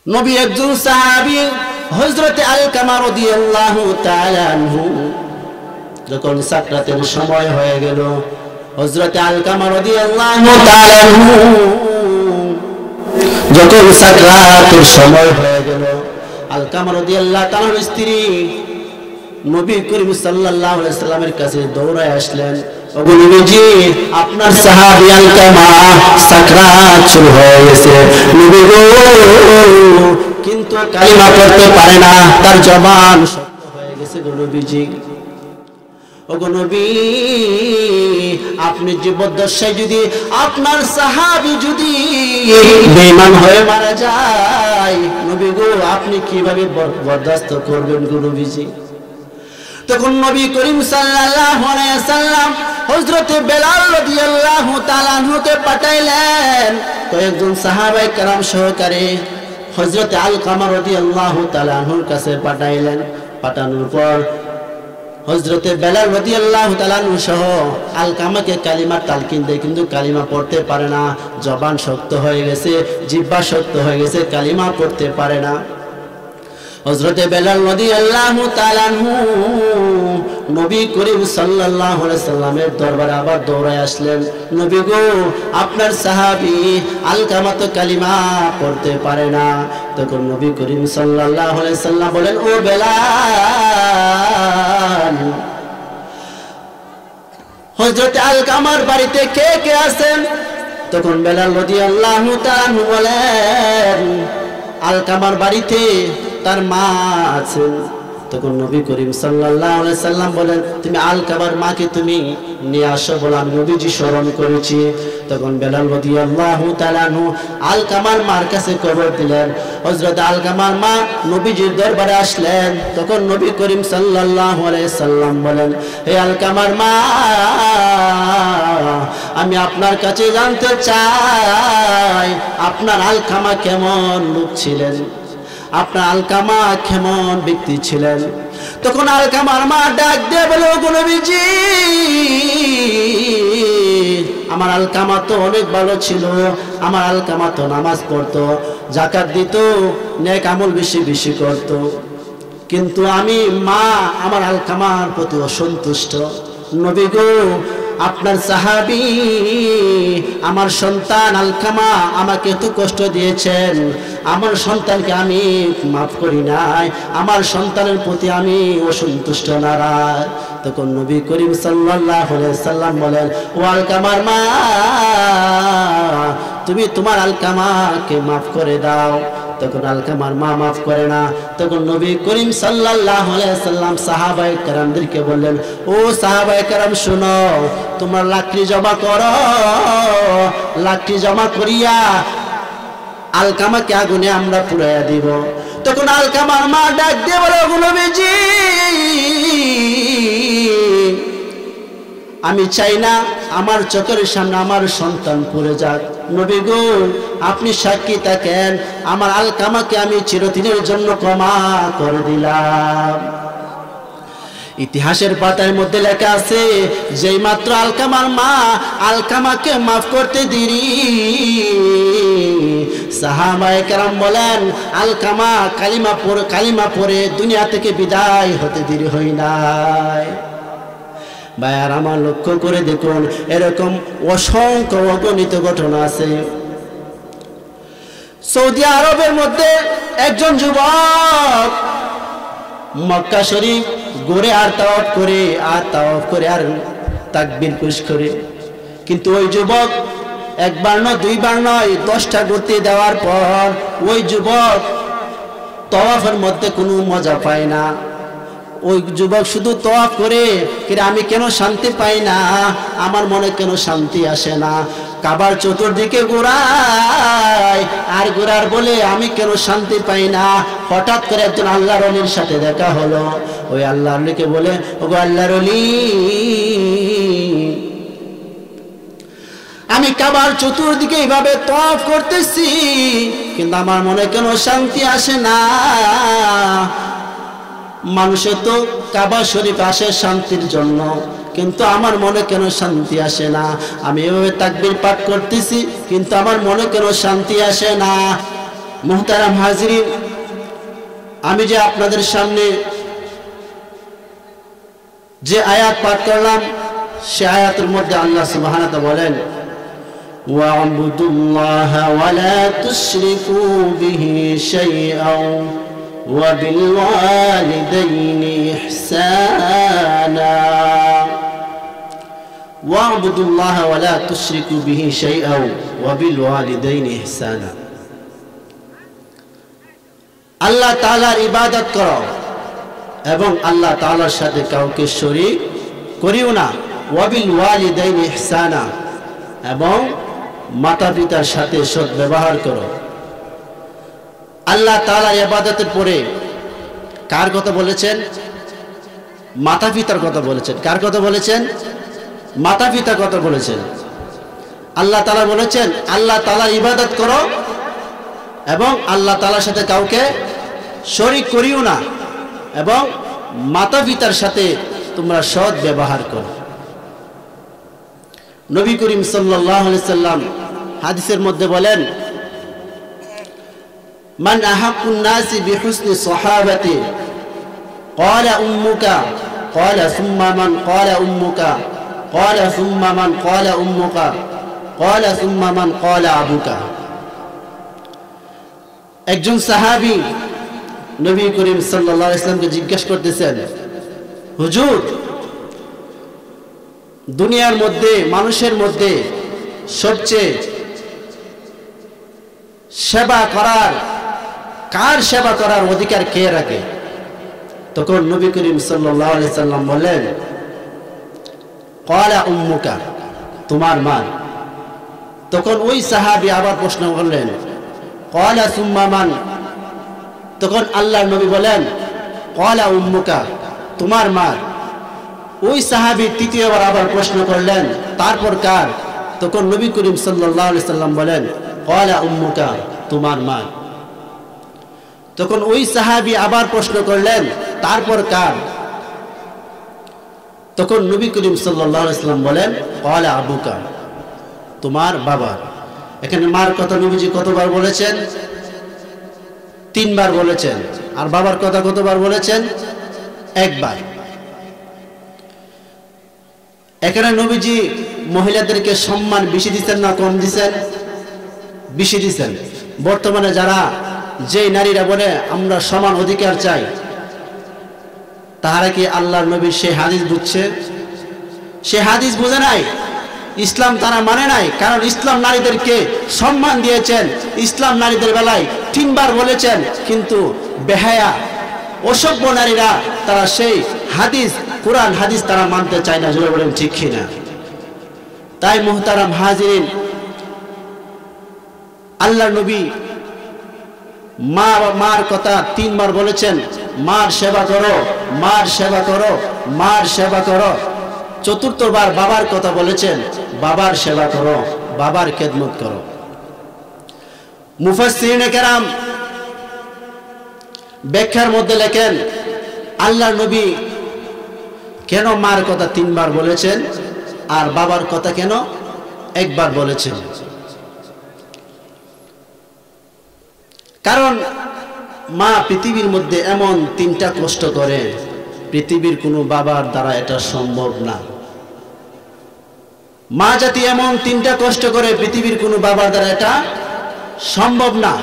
নবী একজন সাহাবী হযরত আলকামা রাদিয়াল্লাহু তাআলা আনহু যখন সাকরাতের সময় হয়ে গেল, হযরত আলকামা রাদিয়াল্লাহু তাআলা আনহু যখন সাকরাতের সময় হয়ে গেল, আলকামা রাদিয়াল্লাহু তাআলার স্ত্রী নবী করিম সাল্লাল্লাহু আলাইহি সাল্লামের কাছে দৌড়ায় আসলেন, ওগো নবীজি আপনার সাহাবী আলকামা সাকরাত শুরু হয়ে গেছে নবী গো, কিন্তু কালিমা পড়তে পারে না, তার জবান শক্ত হয়ে গেছে গো নবীজি। ওগো নবী আপনি জীবদ্দশায় যদি আপনার সাহাবী যদি বেঈমান হয়ে মারা যায় নবী গো আপনি কিভাবে বরদাস্ত করবেন গো নবীজি? তখন নবী করিম সাল্লাল্লাহু আলাইহি সাল্লাম হযরত বেলাল রাদিয়াল্লাহু তাআলা আনহুকে পাঠাইলেন কয়েকজন সাহাবায়ে কেরাম সহকারে হযরত আলকামা রাদিয়াল্লাহু তাআলা আনহুর কাছে পাঠাইলেন। পাঠানোর পর হযরত বেলাল রাদিয়াল্লাহু তাআলা আনহু সহ আলকামাকে কালিমার তালকিন দেয়, কিন্তু কালিমা পড়তে পারে না, জবান শক্ত হয়ে গেছে, জিহ্বা শক্ত হয়ে গেছে, কালিমা পড়তে পারে না। হযরত বেলাল রাদিয়াল্লাহু তাআলা আনহু নবী করিম সাল্লাল্লাহু আলাইহি সাল্লামের দরবারে আবার দৌড়ায় আসলেন, নবী গো আপনার সাহাবী আলকামা তো কালিমা পড়তে পারে না। তখন নবী করিম সাল্লাল্লাহু আলাইহি সাল্লাম বলেন, ও বেলাল হযরত আলকামার বাড়িতে কে কে আছেন? তখন বেলাল রাদিয়াল্লাহু তাআলা বলেন, আলকামার বাড়িতে তার মা আছেন। তখন নবী করিম সাল্লাল্লাহু আলাইহি সাল্লাম বলেন, তুমি আলকামার মাকে তুমি নিয়ে আসো, বলে আমি নবীজি স্মরণ করেছি। তখন বেলাল রাদিয়াল্লাহু তাআলা আলকামার মার কাছে খবর দিলেন। হযরত আলকামার মা নবীজির দরবারে আসলেন। তখন নবী করিম সাল্লাল্লাহু আলাইহি সাল্লাম বলেন, হে আলকামার মা আমি আপনার কাছে জানতে চাই আপনার আলকামা কেমন লোক ছিলেন, আপনার আলকামা কেমন ব্যক্তি ছিলেন? তখন আলকামার মা ডাক দিয়ে বলে, ওগো নবীজি আমার আলকামা তো অনেক ভালো ছিল, আমার আলকামা তো নামাজ পড়তো, যাকাত দিত, নেক আমল বেশি বেশি করত, কিন্তু আমি মা আমার আলকামার প্রতি অসন্তুষ্ট। নবী গো আপনার সাহাবী আমার সন্তান আলকামা আমাকে এত কষ্ট দিয়েছেন, আমার সন্তানকে আমি মাফ করি নাই, আমার সন্তানের প্রতি আমি অসন্তুষ্ট নারাজ। তখন নবী করিম সাল্লাল্লাহু আলাইহি সাল্লাম বলেন, ও আলকামার মা তুমি তোমার আলকামাকে মাফ করে দাও। তখন আলকামার মা মাফ করে না। তখন নবী করিম সাল্লাল্লাহু আলাইহি সাল্লাম সাহাবায়ে কেরামদেরকে বললেন, ও সাহাবায়ে কেরাম শুনো, তোমরা লাকড়ি জমা করো, লাকড়ি জমা করিয়া আলকামাকে আগুনে আমরা পুড়াইয়া দিব। তখন আলকামার মা ডাক দিয়ে বলে, ওগো নবীজি আমি চাই না আমার চোখের সামনে আমার সন্তান পুড়ে যাক। নবী গো আপনি সাক্ষী থাকেন, আমার আলকামাকে আমি চিরদিনের জন্য ক্ষমা করে দিলাম। ইতিহাসের পাতার মধ্যে লেখা আছে, যেই মাত্র আলকামার মা আলকামাকে মাফ করতে দেরি, সাহাবায়ে কেরাম বলেন আলকামা কালিমা পড়ে দুনিয়া থেকে বিদায় হতে দেরি হয় নাই। ভাইয়ার আমার লক্ষ্য করে দেখুন, এরকম অসংখ্য অগণিত ঘটনা আছে। সৌদি আরবের মধ্যে একজন যুবক মক্কা শরীফ ঘুরে আর তাওয়াফ করে আর তাকবীর পেশ করে, কিন্তু ওই যুবক একবার নয় দুইবার নয় 10টা ঘুরতে দেওয়ার পর ওই যুবক তাওয়াফের মধ্যে কোনো মজা পায় না। ওই যুবক শুধু তাওয়াফ করে, আমি কেন শান্তি পাই না, আমার মনে কেন শান্তি আসে না, কাবার চতুর্দিকে ঘোরায় আর ঘোরার বলে আমি কেন শান্তি পাই না। হঠাৎ করে একজন আল্লাহর ওলির সাথে দেখা হলো। ওই আল্লাহর ওলিকে বলে, ওগো আল্লাহর ওলি আমি কাবার চতুর্দিকে এইভাবে তাওয়াফ করতেছি, কিন্তু আমার মনে কেন শান্তি আসে না। মানুষে তো কাবা শরীফ আসে শান্তির জন্য, কিন্তু আমার মনে কেন শান্তি আসে না। আমি এভাবে তাকবীর পাঠ করতেছি, কিন্তু আমার মনে কেন শান্তি আসে না। মুহতারাম হাজিরিন, আমি যে আপনাদের সামনে যে আয়াত পাঠ করলাম, সে আয়াতের মধ্যে আল্লাহ সুবহানাহু ওয়া তাআলা বলেন, ওয়া'বুদুল্লাহা ওয়া লা তুশরিকু বিহি শাইআন ওয়া বিল ওয়ালিদাইনি ইহসানা। ওয়া'বুদুল্লাহা ওয়া লা তুশরিকু বিহি শাইআন ওয়া বিল ওয়ালিদাইনি ইহসানা। আল্লাহ তাআলার ইবাদত করো এবং আল্লাহ তাআলার সাথে কাউকে শরীক করিও না। ওয়া বিল ওয়ালিদাইনি ইহসানা, এবং মাতা পিতার সাথে সৎ ব্যবহার করো। আল্লাহ তাআলার ইবাদতের পরে কার কথা বলেছেন? মাতা পিতার কথা বলেছেন। কার কথা বলেছেন? মাতা পিতার কথা বলেছেন। আল্লাহ তাআলা বলেছেন আল্লাহ তাআলার ইবাদত করো এবং আল্লাহ তাআলার সাথে কাউকে শরীক করিও না, এবং মাতা পিতার সাথে তোমরা সৎ ব্যবহার করো। নবী করিম সাল্লাল্লাহু আলাইহি সাল্লাম হাদিসের মধ্যে বলেন, মান আহাক্কুন নাসি বিহুসনি সাহাবাতি ক্বালা উম্মুকা ক্বালা সুম্মা মান ক্বালা উম্মুকা ক্বালা সুম্মা মান ক্বালা উম্মুকা ক্বালা সুম্মা মান ক্বালা আবুকা। একজন সাহাবী নবী করিম সাল্লাল্লাহু আলাইহি সাল্লামকে জিজ্ঞাসা করতেছেন, হুজুর, দুনিয়ার মধ্যে মানুষের মধ্যে সবচেয়ে সেবা করার, কার সেবা করার অধিকার কে রাখে? তখন নবী করিম সাল্লাল্লাহু আলাইহি সাল্লাম বললেন, ক্বালা উম্মুকা, তোমার মা। তখন ওই সাহাবী আবার প্রশ্ন করলেন, ক্বালা সুম্মা মান। তখন আল্লাহর নবী বলেন, ক্বালা উম্মুকা, তোমার মা। ওই সাহাবী তৃতীয়বার আবার প্রশ্ন করলেন, তারপর কার? তখন নবী করিম সাল্লাল্লাহু আলাইহি সাল্লাম বলেন, ক্বালা উম্মুকা, তোমার মা। তখন ওই সাহাবী আবার প্রশ্ন করলেন, তারপর কার? তখন নবী করিম সাল্লাল্লাহু আলাইহি সাল্লাম বলেন, ক্বালা আবুকা, তোমার বাবা। এখানে মার কথা নবীজি কতবার বলেছেন? 3 বার বলেছেন। আর বাবার কথা কতবার বলেছেন? 1 বার। এখানে নবীজি মহিলাদেরকে সম্মান বেশি দিচ্ছেন না কম দিচ্ছেন? বেশি দিচ্ছেন। বর্তমানে যারা, যে নারীরা বলে আমরা সমান অধিকার চাই, তাহারা কি আল্লাহর নবীর সেই হাদিস বুঝছে? সে হাদিস বুঝে নাই, ইসলাম তারা মানে নাই। কারণ ইসলাম নারীদেরকে সম্মান দিয়েছেন, ইসলাম নারীদের বেলায় 3 বার বলেছেন, কিন্তু বেহায়া অসভ্য নারীরা তারা সেই হাদিস, কোরআন হাদিস তারা মানতে চায় না। জোরে বলেন ঠিক কিনা? তাই মুহতারাম হাজিরিন, আল্লাহর নবী মার কথা 3 বার বলেছেন, মার সেবা করো, মার সেবা করো, মার সেবা করো। 4বার বাবার কথা বলেছেন, বাবার সেবা করো, বাবার খেদমত করো। মুফাসসিরিনে কেরাম ব্যাখ্যার মধ্যে লেখেন, আল্লাহর নবী কেন মার কথা 3 বার বলেছেন আর বাবার কথা কেন 1 বার বলেছেন? কারণ মা পৃথিবীর মধ্যে এমন 3টা কষ্ট করে, পৃথিবীর কোনো বাবার দ্বারা এটা সম্ভব না। মা জাতি এমন 3টা কষ্ট করে, পৃথিবীর কোনো বাবার দ্বারা এটা সম্ভব না।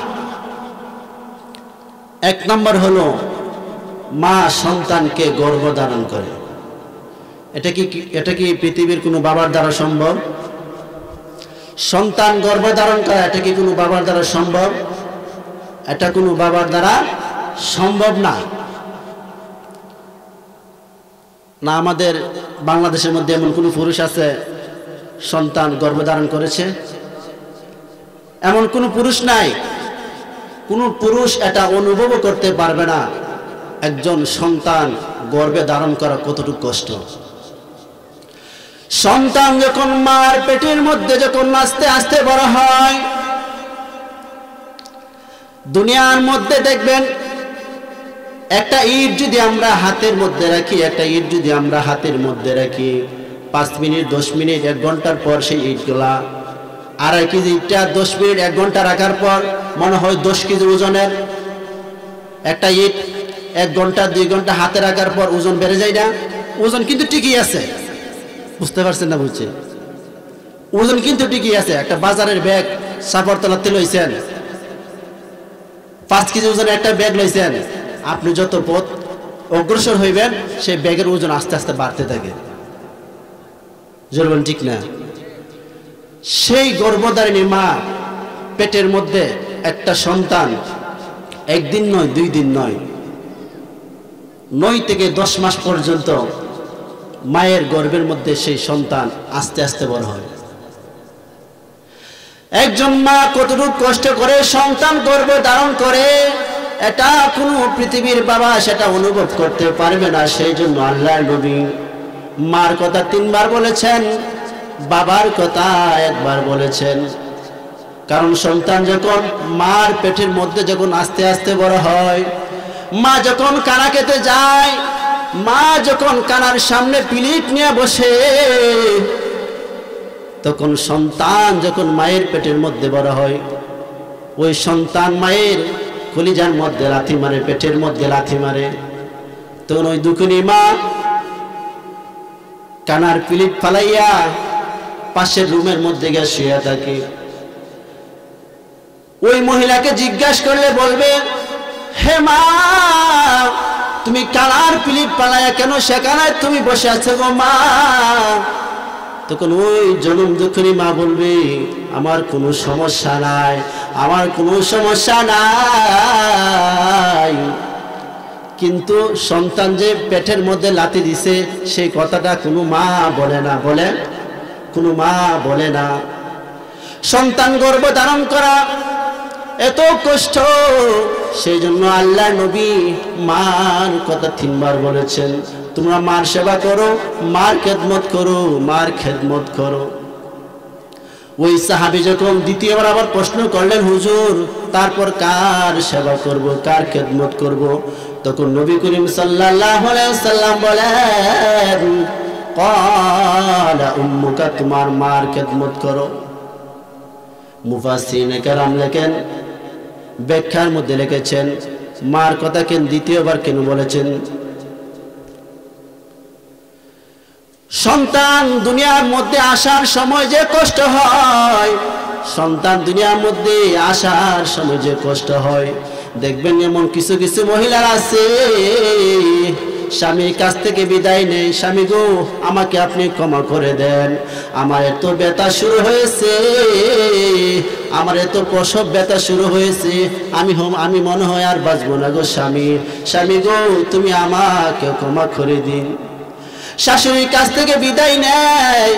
1 নম্বর হলো মা সন্তানকে গর্ভধারণ করে। এটা কি পৃথিবীর কোনো বাবার দ্বারা সম্ভব? সন্তান গর্ভধারণ করা এটা কি কোনো বাবার দ্বারা সম্ভব? এটা কোনো বাবার দ্বারা সম্ভব না। না আমাদের বাংলাদেশের মধ্যে এমন কোনো পুরুষ আছে সন্তান গর্ভধারণ করেছে? এমন কোনো পুরুষ নাই। কোনো পুরুষ এটা অনুভব করতে পারবে না একজন সন্তান গর্ভে ধারণ করা কতটুকু কষ্ট। সন্তান যখন মার পেটের মধ্যে যখন আস্তে আস্তে বড় হয়, দুনিয়ার মধ্যে দেখবেন একটা ইট যদি আমরা হাতের মধ্যে রাখি, একটা ইট যদি আমরা হাতের মধ্যে রাখি, 5 মিনিট 10 মিনিট 1 ঘন্টার পর সেই ইটগুলা আড়াই কেজি ইটটা 10 মিনিট 1 ঘন্টা রাখার পর মনে হয় 10 কেজি ওজনের একটা ইট 1 ঘন্টা 2 ঘন্টা হাতে রাখার পর ওজন বেড়ে যায় না? ওজন কিন্তু ঠিকই আছে, বুঝতে পারছেন না? বুঝছে, ওজন কিন্তু ঠিকই আছে। একটা বাজারের ব্যাগ সাফরতলাতে লইছেন, 5 কেজি ওজনের একটা ব্যাগ লইছেন, আপনি যত পথ অগ্রসর হইবেন সেই ব্যাগের ওজন আস্তে আস্তে বাড়তে থাকে, জরুরি ঠিক না? সেই গর্ভধারিণী মা পেটের মধ্যে একটা সন্তান একদিন নয় 2 দিন নয় 9 থেকে 10 মাস পর্যন্ত মায়ের গর্ভের মধ্যে সেই সন্তান আস্তে আস্তে বড় হয়। একজন মা কতটুকু কষ্ট করে সন্তান গর্ভে ধারণ করে এটা কোনো পৃথিবীর বাবা সেটা অনুভব করতে পারবে না। সেই জন্য আল্লাহর নবী মার কথা 3 বার বলেছেন, বাবার কথা 1 বার বলেছেন। কারণ সন্তান যখন মার পেটের মধ্যে যখন আস্তে আস্তে বড় হয়, মা যখন কানা খেতে যায়, মা যখন কানার সামনে প্লেট নিয়ে বসে, তখন সন্তান যখন মায়ের পেটের মধ্যে বড় হয়, ওই সন্তান মায়ের কলিজার মধ্যে লাথি মারে, পেটের মধ্যে লাথি মারে। তখন ওই দুঃখিনী মা কানার প্লেট ফালাইয়া পাশের রুমের মধ্যে গিয়ে শুয়ে থাকে। ওই মহিলাকে জিজ্ঞাসা করলে বলবে, হে মা, তুমি কানার প্লেট ফালাইয়া কেন সেখানে তুমি বসে আছো গো মা? তখন ওই জনম দুঃখিনী মা বলবে, আমার কোনো সমস্যা নাই, আমার কোনো সমস্যা নাই। কিন্তু সন্তান যে পেটের মধ্যে লাথি দিছে সেই কথাটা কোনো মা বলে না, বলে কোনো মা বলে না। সন্তান গর্ভ ধারণ করা এত কষ্ট, সেই জন্য আল্লাহ নবী মার কথা 3 বার বলেছেন, তোমরা মার সেবা করো, মার খেদমত করো, মার খেদমত করো। ওই সাহাবী যখন দ্বিতীয়বার আবার প্রশ্ন করলেন, হুজুর তারপর কার সেবা করব, কার খেদমত করব? তখন নবী করিম সাল্লাল্লাহু আলাইহি ওয়াসাল্লাম বলেন, ক্বালা উম্মুকা, তোমার মার খেদমত করো। মুফাসসিরিনে কেরাম লেখেন, ব্যাখ্যার মধ্যে লিখেছেন, মার কথা কেন দ্বিতীয়বার কেন বলেছেন? সন্তান দুনিয়ার মধ্যে আসার সময় যে কষ্ট হয়, সন্তান দুনিয়ার মধ্যে আসার সময় যে কষ্ট হয়, দেখবেন এমন কিছু কিছু মহিলার আছে স্বামীর কাছ থেকে বিদায় নেই, স্বামী গো আমাকে আপনি ক্ষমা করে দেন, আমার এত ব্যথা শুরু হয়েছে, আমার এত প্রসব ব্যথা শুরু হয়েছে, আমি মনে হয় আর বাঁচবো না গো স্বামী, স্বামী গো তুমি আমাকে ক্ষমা করে দিন। শাশুড়ির কাছ থেকে বিদায় নেয়,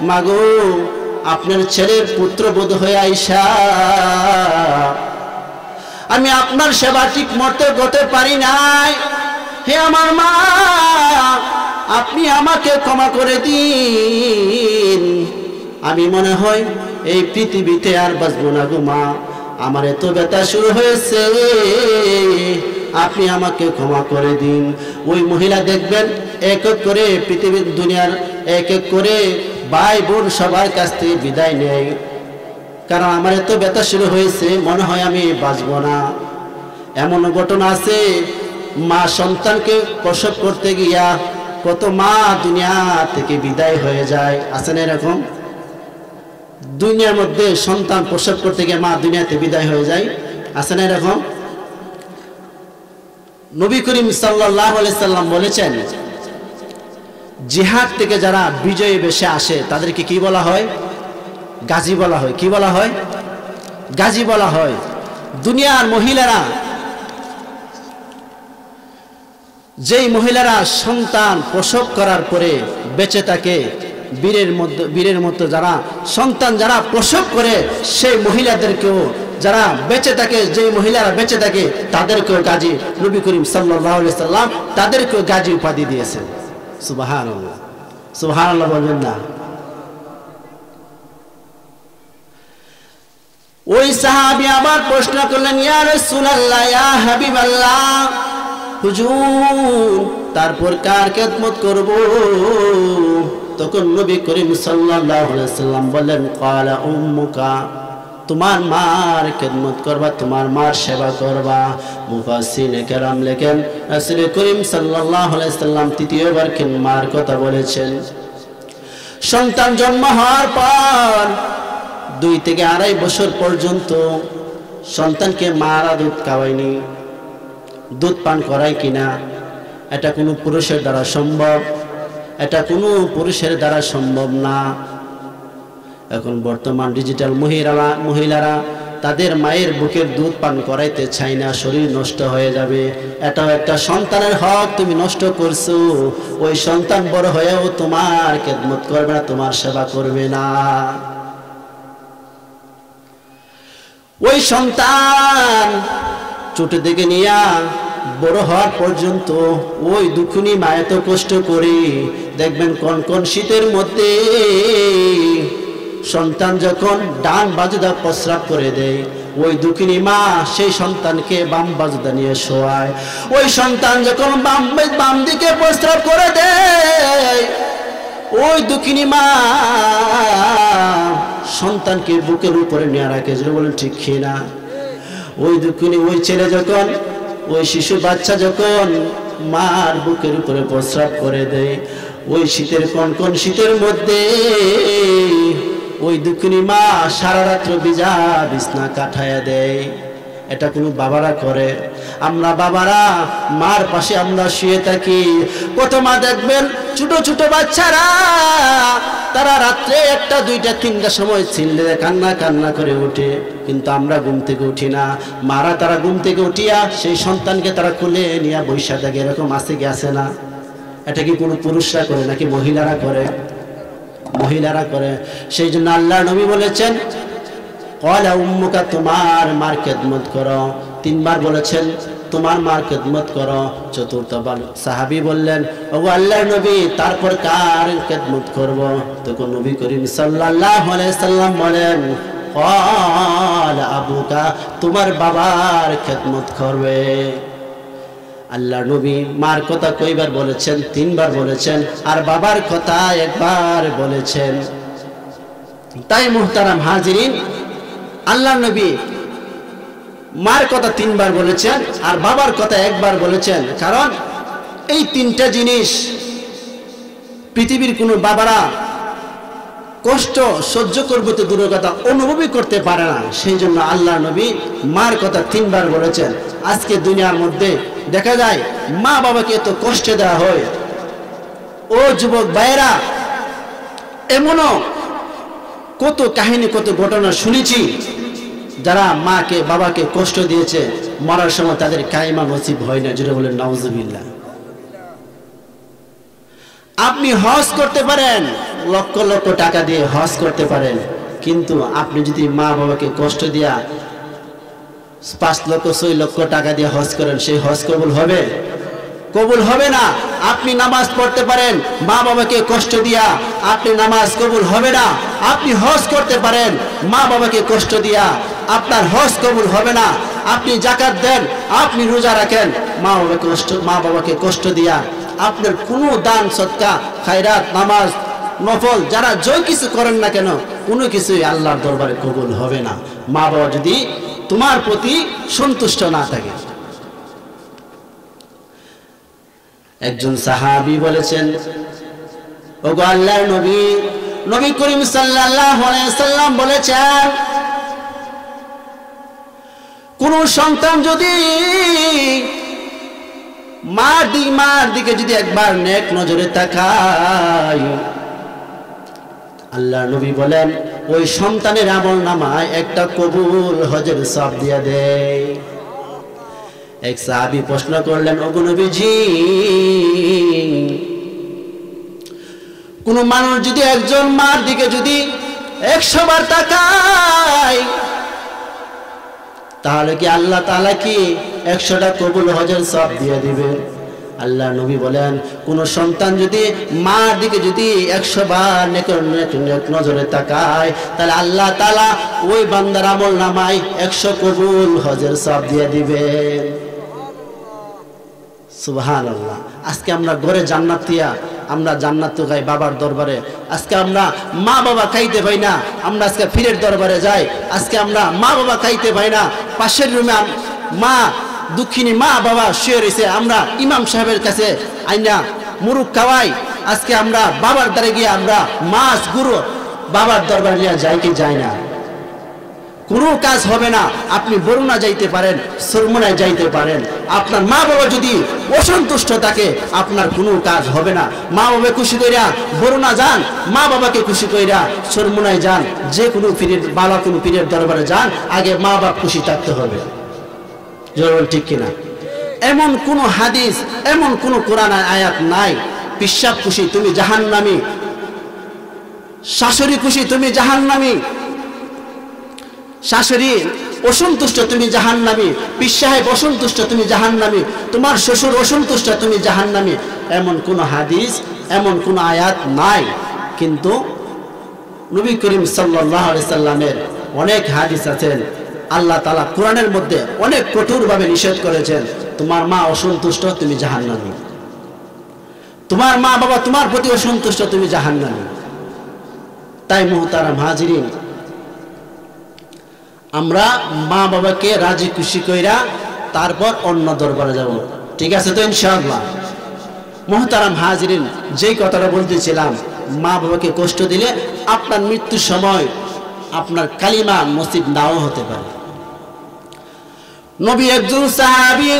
মাগো আপনার ছেলের পুত্রবোধ হয়ে আইসা আমি আপনার সেবা ঠিক মতো করতে পারি নাই, হে আমার মা আপনি আমাকে ক্ষমা করে দিন, আমি মনে হয় এই পৃথিবীতে আর বাঁচবো না গো মা, আমার এত ব্যথা শুরু হয়েছে, আপনি আমাকে ক্ষমা করে দিন। ওই মহিলা দেখবেন এক এক করে পৃথিবীর দুনিয়ার এক এক করে ভাই বোন সবার কাছ থেকে বিদায় নেয়, কারণ আমার এত ব্যথা শুরু হয়েছে, মনে হয় আমি বাঁচবো না। এমন ঘটনা আছে, মা সন্তানকে প্রসব করতে গিয়া কত মা দুনিয়া থেকে বিদায় হয়ে যায়, আছে না এরকম? দুনিয়ার মধ্যে সন্তান প্রসব করতে গিয়ে মা দুনিয়াতে বিদায় হয়ে যায়, আছে না এরকম? নবী করিম সাল্লাল্লাহু আলাইহি সাল্লাম বলেছেন, জিহাদ থেকে যারা বিজয়ী বেশে আসে তাদেরকে কি বলা হয়? গাজী বলা হয়। কি বলা হয়? গাজী বলা হয়। দুনিয়ার মহিলারা, যেই মহিলারা সন্তান প্রসব করার পরে বেঁচে থাকে, বীরের মতো যারা সন্তান যারা প্রসব করে সেই মহিলাদেরকেও, যারা বেঁচে থাকে, যেই মহিলারা বেঁচে থাকে তাদেরকেও গাজী, নবী করিম সাল্লাল্লাহু আলাইহি সাল্লাম তাদেরকেও গাজী উপাধি দিয়েছেন। সুবহানাল্লাহ, সুবহানাল্লাহ বলবেন না? ওই সাহাবী আবার প্রশ্ন করলেন, ইয়া রাসূলুল্লাহ, ইয়া হাবিবাল্লাহ, হুজুর তারপর কার খেদমত করব? তখন নবী করিম সাল্লাল্লাহু আলাইহি সাল্লাম বললেন ক্বালা উম্মুকা, তোমার মার খেদমত করবা, তোমার মার সেবা করবা। মুফাসসিরিনে কেরাম লেখেন রাসূল করিম সাল্লাল্লাহু আলাইহি সাল্লাম তৃতীয়বার কেন মার কথা বলেছেন। সন্তান জন্ম হওয়ার পর 2 থেকে 2.5 বছর পর্যন্ত সন্তানকে মারা দুধ খাওয়ায়নি, দুধ পান করায় কিনা এটা কোনো পুরুষের দ্বারা সম্ভব, এটা কোনো পুরুষের দ্বারা সম্ভব না। এখন বর্তমান ডিজিটাল মহিলারা তাদের মায়ের বুকের দুধ পান করাইতে চায় না, শরীর নষ্ট হয়ে যাবে। এটাও একটা সন্তানের হক, তুমি নষ্ট করছো। ওই সন্তান বড় হয়েও তোমার খেদমত করবে না, তোমার সেবা করবে না। ওই সন্তান ছোট থেকে নিয়া বড় হওয়ার পর্যন্ত ওই দুঃখিনী মা এত কষ্ট করে, দেখবেন কোন শীতের মধ্যে সন্তান যখন ডান বাজুদা প্রস্রাব করে দেয়, ওই দুঃখিনী মা সেই সন্তানকে বাম বাজুদা নিয়ে শোয়ায়। ওই সন্তান যখন বাম দিকে প্রস্রাব করে দেয়, ওই দুঃখিনী মা সন্তানকে বুকের উপরে নিয়ে রাখে। যেটা বলেন ঠিক না? ওই দুঃখিনী ওই ছেলে যখন, ওই শিশু বাচ্চা যখন মার বুকের উপরে প্রস্রাব করে দেয়, ওই শীতের কোন শীতের মধ্যে ওই দুঃখিনী মা সারা রাত্র ভিজা বিছনা কাটায়া দেয়। এটা কোনো বাবারা করে? আমরা বাবারা মার পাশে আমরা শুয়ে থাকি। কত মা দেখবেন ছোট ছোট বাচ্চারা তারা রাত্রে 1টা 2টা 3টার সময় চিল্লে কান্না করে ওঠে, কিন্তু আমরা ঘুম থেকে উঠি না। মারা তারা ঘুম থেকে উঠিয়া সেই সন্তানকে তারা কোলে নিয়ে বৈশা থাকে। এরকম আছে কি আছে না? এটা কি কোনো পুরুষরা করে নাকি মহিলারা করে? মহিলারা করে। সেই জন্য আল্লাহর নবী বলেছেন ক্বালা উম্মুকা, তোমার মার খেদমত করো। 3বার বলেছেন তোমার মার খেদমত করো। 4বার সাহাবী বললেন ওগো আল্লাহর নবী, তারপর কার খেদমত করব? তখন নবী করিম সাল্লাল্লাহু আলাইহি সাল্লাম বলেন ক্বালা আবুকা, তোমার বাবার খেদমত করবে। আল্লাহর নবী মার কথা কয়বার বলেছেন? 3বার বলেছেন। আর বাবার কথা 1বার বলেছেন। তাই মুহতারাম হাজিরিন, আল্লাহর নবী মার কথা 3বার বলেছেন আর বাবার কথা 1বার বলেছেন। কারণ এই 3টা জিনিস পৃথিবীর কোনো বাবারা কষ্ট সহ্য করবে তো দূরের কথা, অনুভবই করতে পারে না। সেই জন্য আল্লাহর নবী মার কথা 3বার বলেছেন। আজকে দুনিয়ার মধ্যে দেখা যায় মা বাবাকে এত কষ্ট দেওয়া হয়। ও যুবক ভাইয়েরা, এমনও কত কাহিনী কত ঘটনা শুনেছি যারা মাকে বাবাকে কষ্ট দিয়েছে, মরার সময় তাদের কালিমা নসিব হয় না। যেটা বলেন নাউজুবিল্লাহ। আপনি হজ করতে পারেন, লক্ষ লক্ষ টাকা দিয়ে হজ করতে পারেন, কিন্তু আপনি যদি মা বাবাকে কষ্ট দিয়া 5 লক্ষ 6 লক্ষ টাকা দিয়ে হজ করেন, সেই হজ কবুল হবে? কবুল হবে না। আপনি নামাজ পড়তে পারেন, মা বাবাকে কষ্ট দিয়া আপনি নামাজ কবুল হবে না। আপনি হজ করতে পারেন, মা বাবাকে কষ্ট দিয়া আপনার হজ কবুল হবে না। আপনি যাকাত দেন, আপনি রোজা রাখেন, মা বাবাকে কষ্ট দিয়া আপনার কোনো দান সদকা খায়রাত নামাজ নফল যারা যা কিছু করেন না কেন, কোনো কিছুই আল্লাহর দরবারে কবুল হবে না, মা বাবা যদি তোমার প্রতি সন্তুষ্ট না থাকে। একজন সাহাবী বলেছেন ওগো আল্লাহর নবী, নবী করিম সাল্লাল্লাহু আলাইহি সাল্লাম বলেছেন কোন সন্তান যদি মার দিকে যদি একবার নেক নজরে তাকায়, আল্লাহ নবী বলেন ওই সন্তানের আমল নামায় একটা কবুল হজের সওয়াব দিয়া দেয়। এক সাহাবী প্রশ্ন করলেন ওগো নবীজি, কোন মানুষ যদি একজন মার দিকে যদি 100 বার তাকায়, তাহলে কি আল্লাহ তাআলা কি 100টা কবুল হজের সওয়াব দিয়ে দিবে? আল্লাহ নবী বলেন কোন সন্তান যদি মার দিকে যদি 100 বার নেক নজরে তাকায়, তাহলে আল্লাহ তাআলা ওই বান্দার আমল নামায় 100 কবুল হজের সওয়াব দিয়ে দিবেন। সুবহানাল্লাহ। আজকে আমরা ঘরে জান্নাত দিয়া আমরা জান্নাত তো খাই বাবার দরবারে, আজকে আমরা মা বাবা খাইতে পাই না, আমরা আজকে পীরের দরবারে যাই। আজকে আমরা মা বাবা খাইতে পাই না, পাশের রুমে মা দুঃখিনী মা বাবা শুয়ে রয়েছে, আমরা ইমাম সাহেবের কাছে আইনা মুরুখ খাওয়াই। আজকে আমরা বাবার দ্বারে গিয়ে আমরা মাছ গুরু বাবার দরবারে নিয়ে যাই কি যাই না? কোনো কাজ হবে না। আপনি বরুণা যাইতে পারেন, সরমনায় যাইতে পারেন, আপনার মা বাবা যদি অসন্তুষ্ট থাকে আপনার কোনো কাজ হবে না। মা বাবা খুশি কইরা বরুণা যান, মা বাবাকে খুশি কইরা সরমনায় যান, যে কোনো পীরের বাবা কোনো পীরের দরবারে যান, আগে মা বাবা খুশি থাকতে হবে। জরুরি ঠিক কিনা? এমন কোন হাদিস, এমন কোন কোরআন আয়াত নাই পিসাব খুশি তুমি জাহান্নামী, শাশুড়ি খুশি তুমি জাহান্নামী, শাশুড়ি অসন্তুষ্ট তুমি জাহান্নামী, পীর সাহেব অসন্তুষ্ট তুমি জাহান্নামী, তোমার শ্বশুর অসন্তুষ্ট তুমি জাহান্নামী, এমন কোন হাদিস, এমন কোন আয়াত নাই। কিন্তু নবী করিম সাল্লাল্লাহু আলাইহি সাল্লামের অনেক হাদিস আছেন। আল্লাহ তাআলা কোরআনের মধ্যে অনেক কঠোরভাবে নিষেধ করেছেন, তোমার মা অসন্তুষ্ট তুমি জাহান্নামী, তোমার মা বাবা তোমার প্রতি অসন্তুষ্ট তুমি জাহান্নামী। তাই মুহতারাম হাজিরিন, আমরা মা বাবাকে রাজি খুশি কইরা তারপর অন্য দরবারে যাব, ঠিক আছে তো ইনশাআল্লাহ? মুহতারাম হাজিরিন, যেই কথাটা বলতেছিলাম, মা বাবাকে কষ্ট দিলে আপনার মৃত্যুর সময় আপনার কালিমা নসিব নাও হতে পারে। নবী একজন সাহাবী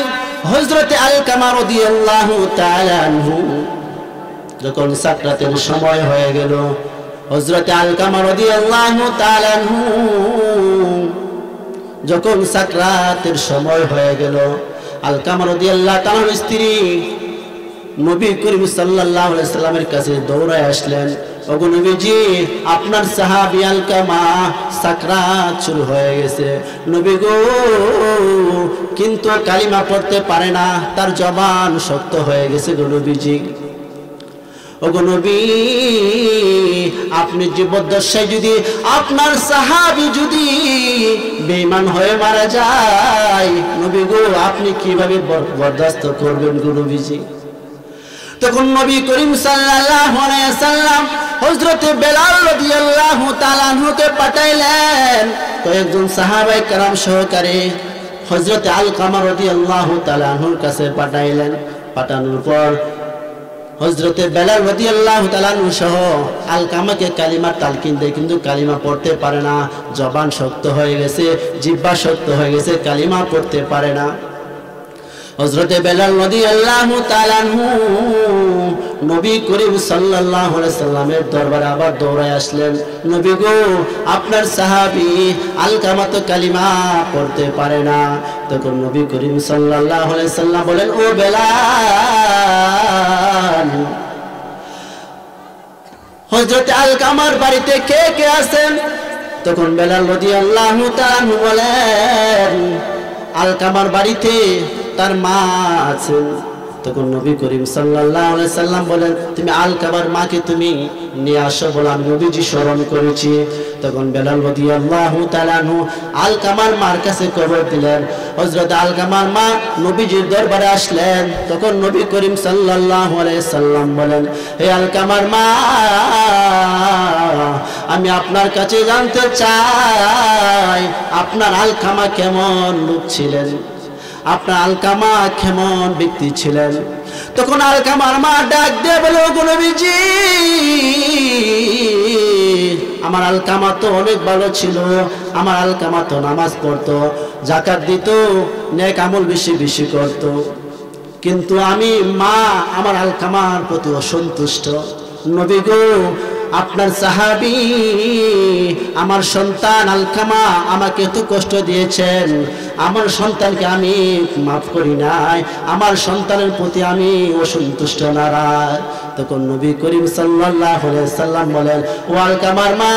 হযরত আলকামা রাদিয়াল্লাহু তাআলা আনহু যখন সাকরাতের সময় হয়ে গেল, হযরত আলকামা রাদিয়াল্লাহু তাআলা আনহু যখন সাকরাতের সময় হয়ে গেল, আলকামা রাদিয়াল্লাহু তাআলার স্ত্রী নবী করিম সাল্লাল্লাহু আলাইহি সাল্লামের কাছে দৌড়ায় আসলেন, ওগো নবীজি আপনার সাহাবী আলকামা সাকরাত শুরু হয়ে গেছে নবী গো, কিন্তু কালিমা পড়তে পারে না, তার জবান শক্ত হয়ে গেছে গো নবীজি। ওগো নবী আপনি জীবদ্দশায় যদি আপনার সাহাবী যদি বেঈমান হয়ে মারা যায়, নবী গো আপনি কিভাবে বরদাস্ত করবেন গো নবীজি? তখন নবী করিম সাল্লাল্লাহু আলাইহি সাল্লাম হযরত বেলাল রাদিয়াল্লাহু তাআলা আনহুকে পাঠাইলেন, কয়েকজন সাহাবায়ে কেরাম সহকারে হযরত আলকামা রাদিয়াল্লাহু তাআলা আনহুর কাছে পাঠাইলেন। পাঠানোর পর হযরত বেলাল রাদিয়াল্লাহু তাআলা আনহু সহ আলকামাকে কালিমার তালকিন দেয়, কিন্তু কালিমা পড়তে পারে না, জবান শক্ত হয়ে গেছে, জিহ্বা শক্ত হয়ে গেছে, কালিমা পড়তে পারে না। হযরত বেলাল রাদিয়াল্লাহু তাআলা আনহু নবী করিম সাল্লাল্লাহু আলাইহি সাল্লামের দরবারে আবার দৌড়ায় আসলেন, নবী গো আপনার সাহাবী আলকামা তো কালিমা পড়তে পারে না। তখন নবী করিম সাল্লাল্লাহু আলাইহি সাল্লাম বলেন, ও বেলাল, হযরত আলকামার বাড়িতে কে কে আছেন? তখন বেলাল রাদিয়াল্লাহু তাআলা বলেন, আলকামার বাড়িতে তার মা আছেন। তখন নবী করিম সাল্লাল্লাহু আলাইহি সাল্লাম বলেন, তুমি আলকামার মাকে তুমি নিয়ে আসো, বলে আমি নবীজি স্মরণ করেছি। তখন বেলাল রাদিয়াল্লাহু তাআলা আনহু আলকামার মার কাছে খবর দিলেন। হযরত আলকামার মা নবীজির দরবারে আসলেন। তখন নবী করিম সাল্লাল্লাহু আলাইহি সাল্লাম বলেন, হে আলকামার মা, আমি আপনার কাছে জানতে চাই আপনার আলকামা কেমন লোক ছিলেন, আপনার আলকামা কেমন ব্যক্তি ছিলেন। তখন আলকামার মা ডাক দিয়ে বলে, ওগো নবীজি আমার আলকামা তো অনেক ভালো ছিল, আমার আলকামা তো নামাজ পড়তো, যাকাত দিত, নেক আমল বেশি বেশি করত, কিন্তু আমি মা আমার আলকামার প্রতি অসন্তুষ্ট। নবী গো আপনার সাহাবী আমার সন্তান আলকামা আমাকে এত কষ্ট দিয়েছেন, আমার সন্তানকে আমি মাফ করি নাই, আমার সন্তানের প্রতি আমি অসন্তুষ্ট নারাজ। তখন নবী করিম সাল্লাল্লাহু আলাইহি সাল্লাম বলেন, ও আলকামার মা,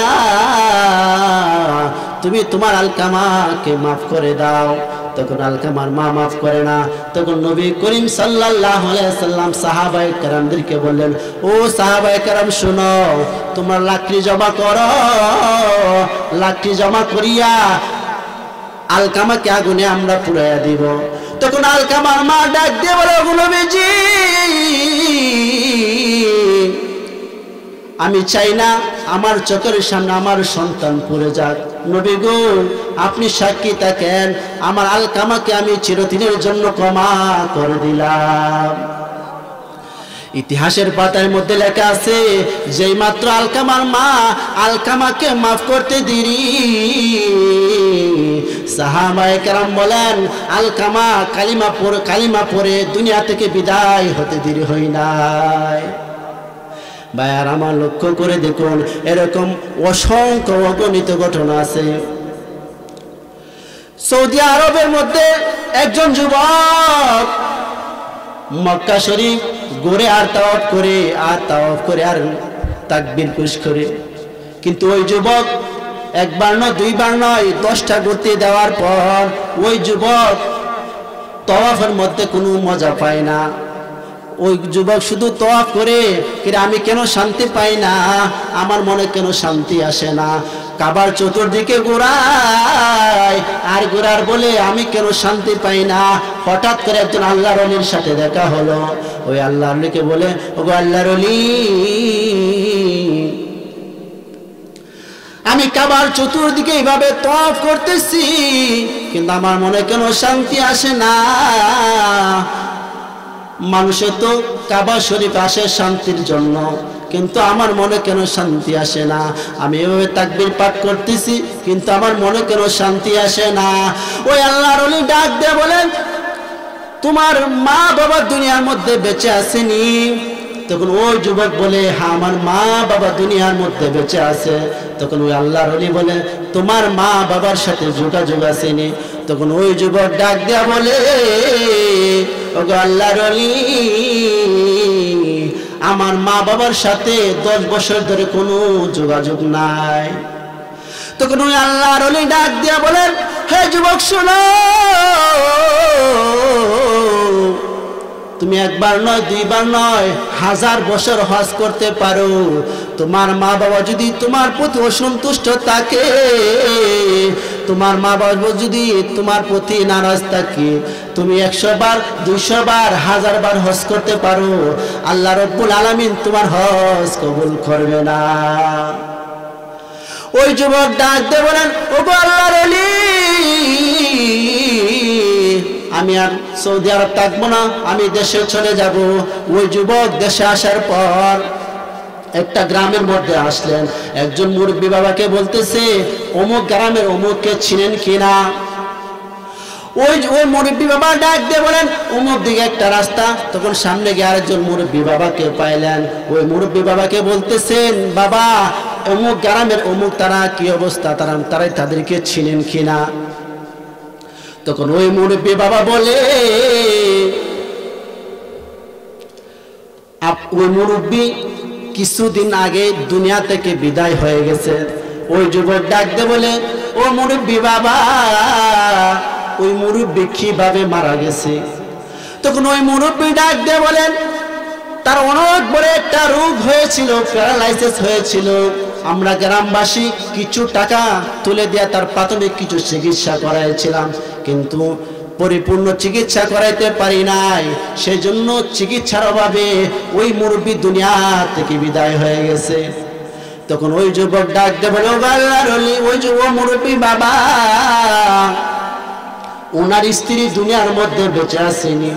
তুমি তোমার আলকামাকে মাফ করে দাও। তখন আলকামার মা মাফ করে না। তখন নবী করিম সাল্লাল্লাহু আলাইহি সাল্লাম সাহাবায়ে কেরামদেরকে বললেন, ও সাহাবায়ে কেরাম শুনো, তোমরা লাকড়ি জমা করো, লাকড়ি জমা করিয়া আলকামাকে আগুনে আমরা পুড়াইয়া দিব। তখন আলকামার মা ডাক দিয়ে বলে, ও নবীজি আমি চাই না আমার চোখের সামনে আমার সন্তান পড়ে যাক। নবী গো, আপনি সাক্ষী থাকেন, আমার আলকামাকে আমি চিরদিনের জন্য ক্ষমা করে দিলাম। ইতিহাসের পাতার মধ্যে লেখা আছে, যেই মাত্র আলকামার মা আলকামাকে মাফ করতে দেরি, সাহাবায়ে কেরাম বলেন আলকামা কালিমা পড়ে দুনিয়া থেকে বিদায় হতে দেরি হয় নাই। ভাইয়ার আমার লক্ষ্য করে দেখুন, এরকম অসংখ্য অগণিত ঘটনা আছে। সৌদি আরবের মধ্যে একজন যুবক মক্কা শরীফ ঘুরে আর তাওয়াফ করে আর তাকবীর পেশ করে, কিন্তু ওই যুবক একবার নয় দুইবার নয় 10টা ঘুরতে দেওয়ার পর ওই যুবক তাওয়াফের মধ্যে কোনো মজা পায় না। ওই যুবক শুধু তাওয়াফ করে, আমি কেন শান্তি পাই না, আমার মনে কেন শান্তি আসে না, কাবার চতুর্দিকে ঘোরায় আর ঘোরার বলে আমি কেন শান্তি পাই না। হঠাৎ করে একজন আল্লাহর ওলির সাথে দেখা হলো। ওই আল্লাহর ওলিকে বলে, ওগো আল্লাহর ওলি, আমি কাবার চতুর্দিকে এইভাবে তাওয়াফ করতেছি, কিন্তু আমার মনে কেন শান্তি আসে না। মানুষে তো কাবা শরীফ আসে শান্তির জন্য, কিন্তু আমার মনে কেন শান্তি আসে না। আমি এভাবে তাকবীর পাঠ করতেছি, কিন্তু আমার মনে কেন শান্তি আসে না। ওই আল্লাহর ওলি ডাক দিয়ে বলেন, তোমার মা বাবা দুনিয়ার মধ্যে বেঁচে আসেনি? তখন ওই যুবক বলে, হ্যাঁ আমার মা বাবা দুনিয়ার মধ্যে বেঁচে আছে। তখন ওই আল্লাহর ওলি বলে, তোমার মা বাবার সাথে যোগাযোগ আসেনি? তখন ওই যুবক ডাক দেয়া বলে, ওগো আল্লাহর ওলি, আমার মা বাবার সাথে 10 বছর ধরে কোনো যোগাযোগ নাই। তখন ওই আল্লাহর ওলি ডাক দিয়া বলেন, হে যুবক শোনো, তুমি একবার নয় দুইবার নয় 1000 বছর হজ করতে পারো, তোমার মা বাবা যদি তোমার প্রতি অসন্তুষ্ট থাকে, তোমার মা বাবা যদি তোমার প্রতি নারাজ থাকে, তুমি 100 বার 200 বার 1000 বার হজ করতে পারো, আল্লাহ রব্বুল আলামিন তোমার হজ কবুল করবে না। ওই যুবক ডাক দিয়ে বলেন, ওগো আল্লাহর ওলি, আমি আর সৌদি আরব থাকবো না, আমি দেশে চলে যাব। ওই যুবক দেশে আসার পর একটা গ্রামের মধ্যে আসলেন। একজন মুরব্বী বাবাকে বলতেছে, অমুক গ্রামের অমুককে চিনেন কিনা? ওই মুরব্বী বাবা ডাক দিয়ে বলেন, অমুক দিকে একটা রাস্তা। তখন সামনে গিয়ে আরেকজন মুরব্বী বাবাকে পাইলেন। ওই মুরব্বী বাবাকে বলতেছেন, বাবা অমুক গ্রামের অমুক তারা কি অবস্থা, তারাই তাদেরকে চিনেন কিনা? তখন ওই মুরব্বী বাবা বলে, ওই মুরব্বী কিছুদিন আগে দুনিয়া থেকে বিদায় হয়ে গেছে। ওই যুবক ডাক দিয়ে বলে, ও মুরব্বী বাবা, ওই মুরব্বী কিভাবে মারা গেছে? তখন ওই মুরব্বী ডাক দিয়ে বলেন, তার অনেক বড় একটা রোগ হয়েছিল, প্যারালাইসিস হয়েছিল। আমরা গ্রামবাসী কিছু টাকা তুলে দিয়ে তার প্রাথমিক কিছু চিকিৎসা করাইছিলাম, কিন্তু পরিপূর্ণ চিকিৎসা করাইতে পারি নাই। সেজন্য চিকিৎসার অভাবে ওই মুরব্বী দুনিয়া থেকে বিদায় হয়ে গেছে। তখন ওই যুবক ডাক দিয়ে বলে, ও আল্লাহর ওলি, ওই মুরব্বী বাবা, ওনার স্ত্রী দুনিয়ার মধ্যে বেঁচে আসেনি,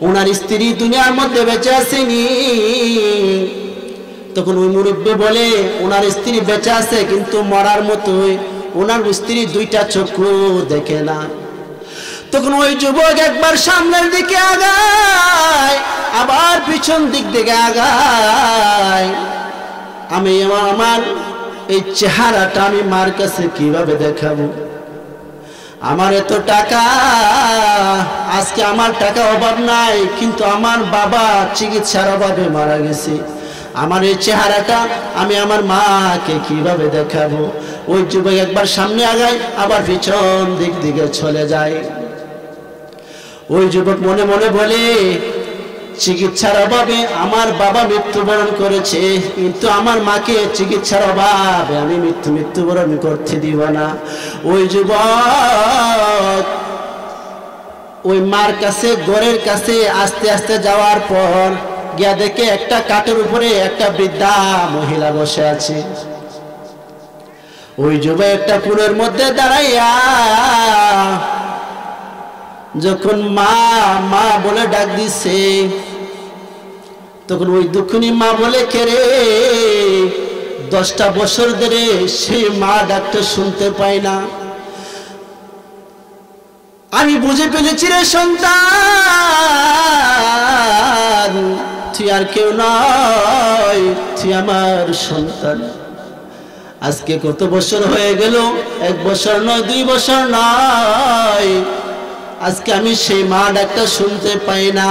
ওনার স্ত্রী দুনিয়ার মধ্যে বেঁচে আসেনি। তখন ওই মুরব্বী বলে, ওনার স্ত্রী বেঁচে আছে, কিন্তু মরার মতোই, ওনার স্ত্রী 2টা চক্ষু দেখে না। তখন ওই যুবক একবার সামনের দিকে আগায়, আবার পিছন দিক থেকে আগায়। আমি আমার এই চেহারাটা আমি মার কাছে কিভাবে দেখাবো? আমার এত টাকা, আজকে আমার টাকা অভাব নাই, কিন্তু আমার বাবা চিকিৎসার অভাবে মারা গেছে। আমার এই চেহারাটা আমি আমার মাকে কিভাবে দেখাবো? ওই যুবক একবার সামনে আগায়, আবার পিছন দিক দিকে চলে যায়। ওই যুবক মনে মনে বলে, চিকিৎসার অভাবে আমার বাবা মৃত্যুবরণ করেছে, কিন্তু আমার মাকে চিকিৎসার অভাবে আমি মৃত্যুবরণ করতে দিব না। ওই যুবক ওই মার কাছে, ঘরের কাছে আস্তে আস্তে যাওয়ার পর গিয়া দেখে একটা কাঠের উপরে একটা বৃদ্ধা মহিলা বসে আছে। ওই যুবক একটা কুড়ের মধ্যে দাঁড়াইয়া যখন মা মা বলে ডাক দিছে, তখন ওই দুঃখিনী মা বলে, কে রে? 10টা বছর ধরে সেই মা ডাকতে শুনতে পায় না। আমি বুঝে ফেলেছি রে সন্তান, তুই আর কেউ নয়, তুই আমার সন্তান। আজকে কত বছর হয়ে গেল, 1 বছর নয়, 2 বছর নয়, আজকে আমি সেই মা ডাকটা শুনতে পাই না।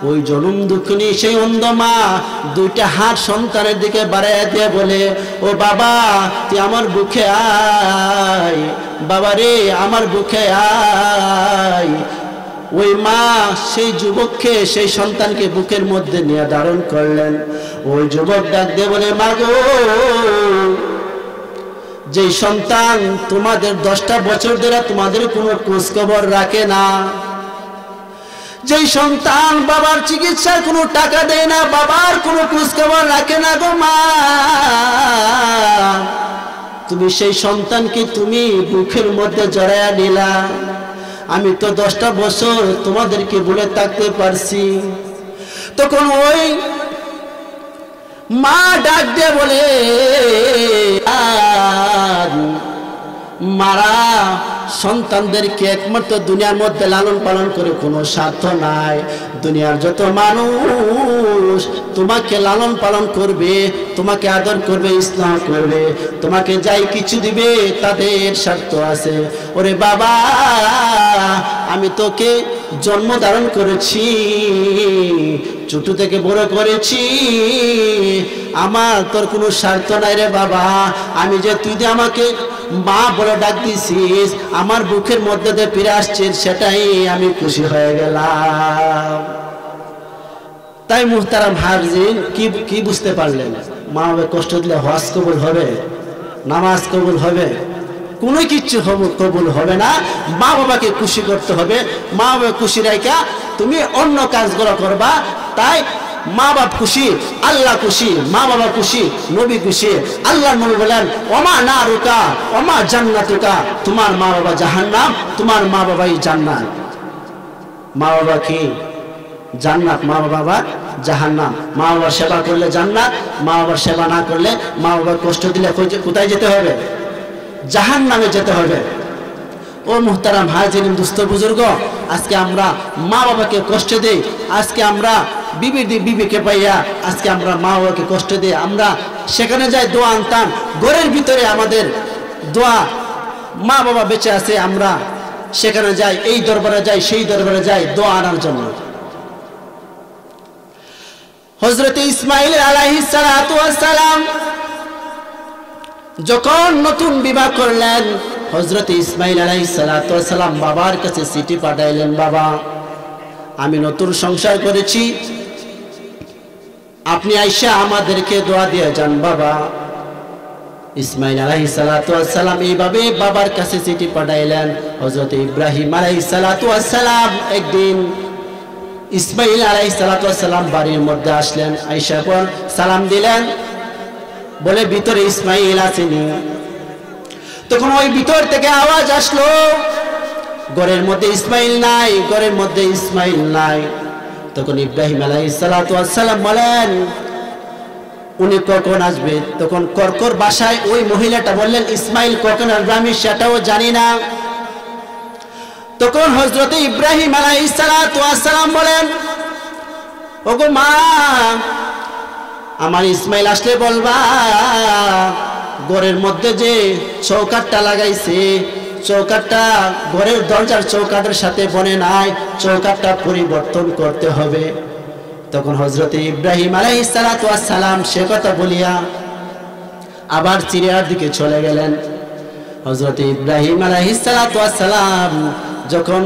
ওই জনম দুঃখিনী সেই অন্ধ মা 2টা হাত সন্তানের দিকে বাড়াইয়া দিয়ে বলে, ও বাবা তুই আমার বুকে আয়, বাবা রে আমার বুকে আয়। ওই মা সেই যুবককে, সেই সন্তানকে বুকের মধ্যে নিয়ে ধারণ করলেন। ওই যুবক ডাক দিয়ে বলে, মা গো, যে সন্তান তোমাদের 10টা বছর ধরে তোমাদের কোনো খোঁজ খবর রাখে না, যেই সন্তান বাবার চিকিৎসার কোনো টাকা দেয় না, বাবার কোনো খোঁজ খবর রাখে না গো মা, তুমি সেই সন্তানকে তুমি বুকের মধ্যে জড়াইয়া নিলা। আমি তো 10টা বছর তোমাদেরকে বলে থাকতে পারছি। তখন ওই মা ডাক দিয়ে বলে, মারা সন্তানদেরকে একমাত্র দুনিয়ার মধ্যে লালন পালন করে কোনো স্বার্থ নাই। দুনিয়ার যত মানুষ তোমাকে লালন পালন করবে, তোমাকে আদর করবে, স্নেহ করবে, তোমাকে যাই কিছু দিবে, তাদের স্বার্থ আছে। ওরে বাবা, আমি তোকে জন্ম ধারণ করেছি, ছোট থেকে বড় করেছি, আমার তোর কোনো স্বার্থ নাই রে বাবা। আমি যে তুই যে আমাকে মা বলে ডাক দিছিস, আমার বুকের মধ্যে দিয়ে ফিরে আসছিস, সেটাই আমি খুশি হয়ে গেলাম। তাই মুহতারাম হাজির, কি বুঝতে পারলেন? মা বাবা কষ্ট দিলে হজ কবুল হবে, নামাজ কবুল হবে, কোনো কিছু কবুল হবে না। মা বাবাকে খুশি করতে হবে। মা বাবা খুশি রাখা তুমি অন্য কাজগুলো করবা। তাই মা বাবা খুশি, আল্লাহ খুশি, মা বাবা খুশি, নবী খুশি। আল্লাহ নবী বলেন, ওমা নারুকা ওমা জান্নাতুকা, তোমার মা বাবা জাহান্নাম, তোমার মা বাবাই জান্নাত। মা বাবা কি? জান্নাত, মা বাবা জাহান্নাম। মা বাবার সেবা করলে জান্নাত, মা বাবার সেবা না করলে, মা বাবার কষ্ট দিলে কোথায় যেতে হবে? জাহান্নামে যেতে হবে। ও মুহতারাম হাজিরিন, দুস্থ বুজুর্গ, আজকে আমরা মা বাবাকে কষ্ট দেই, আজকে আমরা বিবিকে পাইয়া আজকে আমরা মা বাবাকে কষ্ট দিই। আমরা সেখানে যাই দোয়া আনতাম, ঘরের ভিতরে আমাদের দোয়া, মা বাবা বেঁচে আছে, আমরা সেখানে যাই, এই দরবারে যাই, সেই দরবারে যাই দোয়া আনার জন্য। হযরত ইসমাঈল আলাইহিস সালাতু ওয়াস সালাম যখন নতুন বিবাহ করলেন, হযরত ইসমাঈল আলাইহিস সালাতু ওয়াস সালাম বাবার কাছে চিঠি পাঠাইলেন, বাবা আমি নতুন সংসার করেছি, আপনি আইসা আমাদেরকে দোয়া দিয়ে যান বাবা। ইসমাঈল আলাইহিস সালাতু ওয়াস সালাম এইভাবে বাবার কাছে চিঠি পাঠাইলেন। হযরত ইব্রাহিম আলাইহিস সালাতু ওয়াস সালাম একদিন ইসমাঈল আলাইহিস সালাতু ওয়াস সালাম বাড়ির মধ্যে আসলেন, আয়েশা পর সালাম দিলেন, বলে ভিতরে ইসমাঈল আসেনি। তখন ওই ভিতর থেকে আওয়াজ আসলো, ঘরের মধ্যে ইসমাঈল নাই, ঘরের মধ্যে ইসমাঈল নাই। তখন ইব্রাহিম আলাইহিস সালাতু ওয়াস সালাম বলেন, উনি কখন আসবে? তখন কর্কর ভাষায় ওই মহিলাটা বললেন, ইসমাঈল কখন আসবে আমি সেটাও জানি না। তখন হযরত ইব্রাহিম আলাইহিস সালাতু ওয়াস সালাম বলেন, ওগো মা, আমার ইসমাঈল আসলে বলবা, ঘরের মধ্যে যে চৌকাঠটা লাগাইছে, চৌকাঠটা ঘরের দরজার চৌকাঠের সাথে বনে নাই, চৌকাঠটা পরিবর্তন করতে হবে। তখন হযরত ইব্রাহিম আলাইহিস সালাতু ওয়াস সালাম সে কথা বলিয়া আবার সিরিয়ার দিকে চলে গেলেন। হযরত ইব্রাহিম আলাইহিস সালাতু ওয়াস সালাম যখন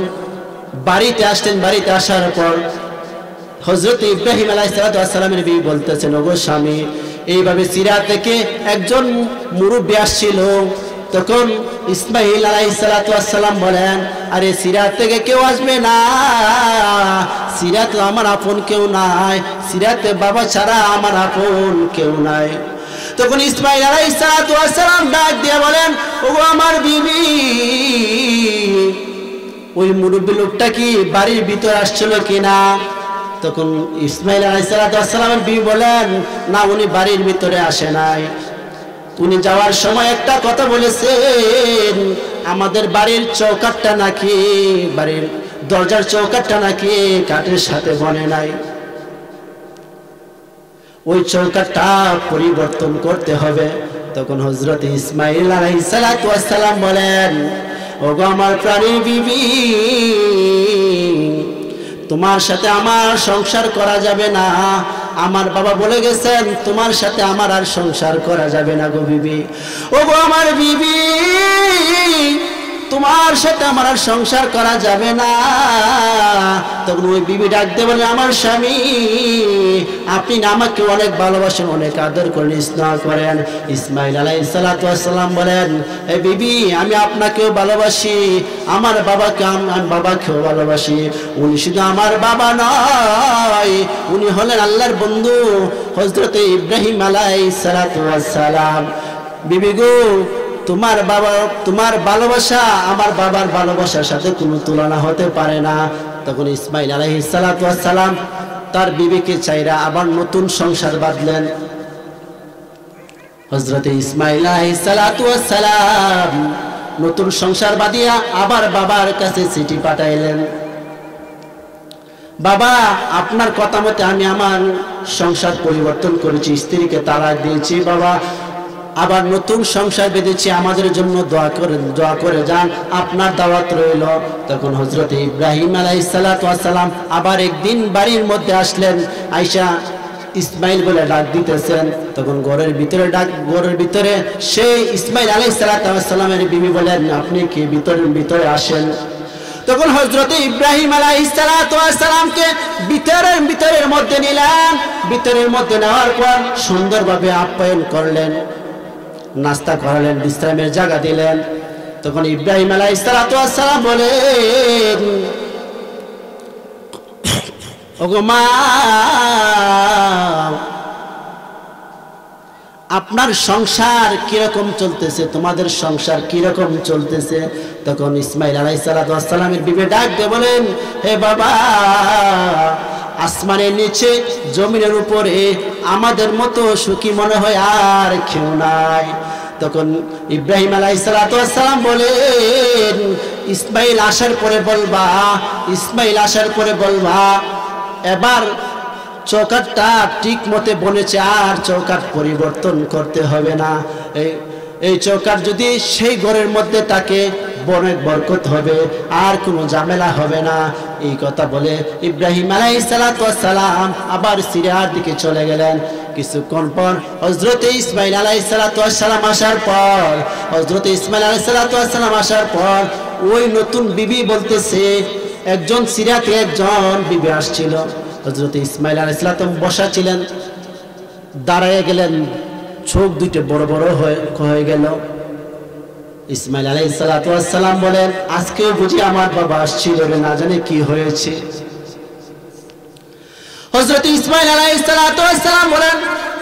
বাড়িতে আসলেন, বাড়িতে আসার পর হযরত ইব্রাহিম আলাইহিস সালাতু ওয়াস সালামের বিবি বলতেছেন, ওগো স্বামী, এইভাবে সিরিয়া থেকে একজন মুরব্বী আসছিল। তখন ইসমাঈল আলাইহিস সালাতু ওয়াস সালাম বলেন, আরে সিরিয়া থেকে কেউ আসবে না, সিরাতে আমার আপন কেউ নাই, সিরাতে বাবা ছাড়া আমার আপন কেউ নাই। তখন ইসমাইল আলাইহিস সালাম ডাক দিয়ে বলেন, ওগো আমার বিবি, ওই মুরব্বী লোকটা কি বাড়ির ভিতরে আসছিল কিনা? তখন ইসমাইল আলাইহিস সালামের বিবি বলেন, না, উনি বাড়ির ভিতরে আসে নাই। উনি যাওয়ার সময় একটা কথা বলেছেন, আমাদের বাড়ির চৌকাঠটা নাকি, বাড়ির দরজার চৌকাঠটা নাকি কাঠের সাথে বনে নাই, ওই চৌকাঠটা পরিবর্তন করতে হবে। তখন হযরত ইসমাইল আলাইহিস সালাম বলেন, ওগো আমার প্রাণের বিবি, তোমার সাথে আমার সংসার করা যাবে না। আমার বাবা বলে গেছেন তোমার সাথে আমার আর সংসার করা যাবে না গো বিবি। ওগো আমার বিবি, তোমার সাথে আমার আর সংসার করা যাবে না। তখন ওই বিবি ডাক দিয়ে বলে, আমার স্বামী, আপনি না আমাকে অনেক ভালোবাসেন, অনেক আদর করেন, স্নেহ করেন। ইসমাইল আলাইহিস সালাম বলেন, এই বিবি, আমি আপনাকেও ভালোবাসি, আমার বাবাকেও ভালোবাসি। উনি শুধু আমার বাবা নয়, উনি হলেন আল্লাহর বন্ধু হযরত ইব্রাহিম আলাইহিস সালাম। বিবি গো, তোমার ভালোবাসা আমার বাবার ভালোবাসার সাথে কোনো তুলনা হতে পারে না। তখন ইসমাইল আলাইহিস সালাম তার বিবিকে চাইরা আবার নতুন সংসার বাঁধলেন। হযরত ইসমাইল আলাইহিস সালাম নতুন সংসার বাঁধিয়া আবার বাবার কাছে চিঠি পাঠাইলেন, বাবা, আপনার কথা মতে আমি আমার সংসার পরিবর্তন করেছি, স্ত্রীকে তালাক দিয়েছি, বাবা আবার নতুন সংসার বেঁধেছি, আমাদের জন্য দোয়া করে যান, আপনার দাওয়াত রইল। তখন হযরত ইব্রাহিম আলাইহিস সালাম আবার একদিন বাড়ির মধ্যে আসলেন, আয়েশা ইসমাইল বলে ডাক দিতেছেন। তখন ঘরের ভিতরে সেই ইসমাইল আলাইহিস সালামের বিবি বলেন, আপনি কি ভিতরে আসেন। তখন হযরত ইব্রাহিম আলাইহিস সালামকে ভিতরের মধ্যে নিলেন। ভিতরের মধ্যে নেওয়ার পর সুন্দরভাবে আপ্যায়ন করলেন, নাস্তা করালেন, বিশ্রামের জায়গা দিলেন। তখন ইব্রাহিম আলাইহিস সালাম বলেন, ওগো মা, আপনার সংসার কিরকম চলতেছে, তোমাদের সংসার কিরকম চলতেছে। তখন ইসমাইল আলাইহিস সালামের বিবি ডাক দিয়ে বলেন, হে বাবা, আসমানের নিচে জমিনের উপরে আমাদের মতো সুখী মনে হয় আর কেউ নাই। তখন ইব্রাহিম আলাইহিস সালাম বলেন, ইসমাইল আসার পরে বলবা এবার চৌকাঠটা ঠিক মতে বনেছে, আর চৌকাঠ পরিবর্তন করতে হবে না। এই চৌকাঠ যদি সেই ঘরের মধ্যে থাকে অনেক বরকত হবে, আর কোনো ঝামেলা হবে না। এই কথা বলে ইব্রাহিম আলাইহিস সালাম আবার সিরিয়ার দিকে চলে গেলেন। কিছুক্ষণ পর হযরত ইসমাইল আলাইহিস সালাম আসার পর ওই নতুন বিবি বলতেছে, একজন সিরিয়া থেকে একজন বিবি আসছিল। হযরত ইসমাইল আলাইহিস সালাম বসা ছিলেন, দাঁড়ায় গেলেন, চোখ দুটো বড় বড় হয়ে গেল। ইসমাইল আলাইহিস সালাম বলেন, আজকেও বুঝি আমার বাবা আসছিল, না জানে কি হয়েছে। হযরত ইসমাইল আলাইহিস সালাম বলেন,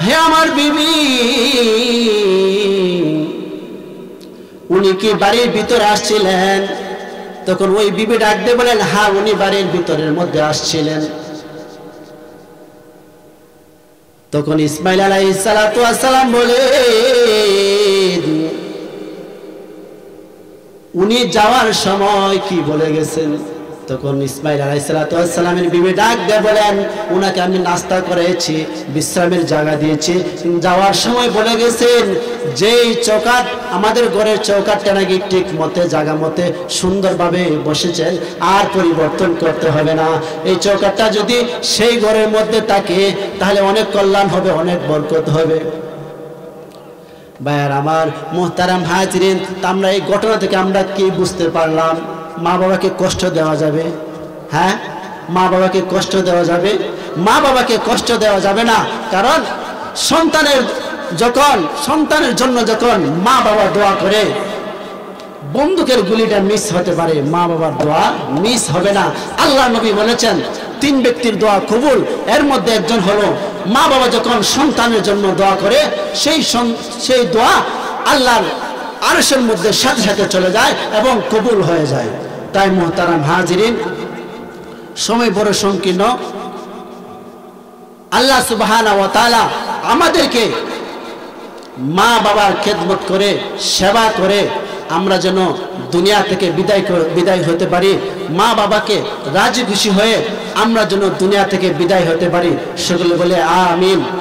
হে আমার বিবি, উনি কি বাড়ির ভিতরে আসছিলেন? তখন ওই বিবি ডাক দিয়ে বলেন, হ্যাঁ, উনি বাড়ির ভিতরের মধ্যে আসছিলেন। তখন ইসমাইল আলাইহিস সালাম বলেন, উনি যাওয়ার সময় কি বলে গেছেন? তখন ইসমাইল আলাইহিস সালামের বিবি ডাক দিয়ে বলেন, উনাকে আমি নাস্তা করেছি, বিশ্রামের জায়গা দিয়েছি, যাওয়ার সময় বলে গেছেন যেই চৌকাঠ, আমাদের ঘরের চৌকাঠটা নাকি ঠিক মতে জায়গা মতে সুন্দরভাবে বসেছেন, আর পরিবর্তন করতে হবে না। এই চৌকাঠটা যদি সেই ঘরের মধ্যে থাকে তাহলে অনেক কল্যাণ হবে, অনেক বরকত হবে। ভাইয়ার আমার, মুহতারাম হাজিরিন, আমরা এই ঘটনা থেকে আমরা কি বুঝতে পারলাম? মা বাবাকে কষ্ট দেওয়া যাবে? হ্যাঁ, মা বাবাকে কষ্ট দেওয়া যাবে? মা বাবাকে কষ্ট দেওয়া যাবে না। কারণ সন্তানের জন্য যখন মা বাবা দোয়া করে, বন্দুকের গুলিটা মিস হতে পারে, মা বাবার দোয়া মিস হবে না। আল্লাহ নবী বলেছেন, তিন ব্যক্তির দোয়া কবুল। এর মধ্যে একজন হলো মা বাবা যখন সন্তানের জন্য দোয়া করে সেই দোয়া আল্লাহর আরশের মধ্যে সাথে সাথে চলে যায় এবং কবুল হয়ে যায়। তাই মুহতারাম হাজিরিন, সময় বড় সংকীর্ণ। আল্লাহ সুবহানাহু ওয়া তাআলা আমাদেরকে মা বাবার খেদমত করে সেবা করে আমরা যেন দুনিয়া থেকে বিদায় হতে পারি, মা বাবাকে রাজি খুশি হয়ে আমরা যেন দুনিয়া থেকে বিদায় হতে পারি। সকলে বলে আমিন।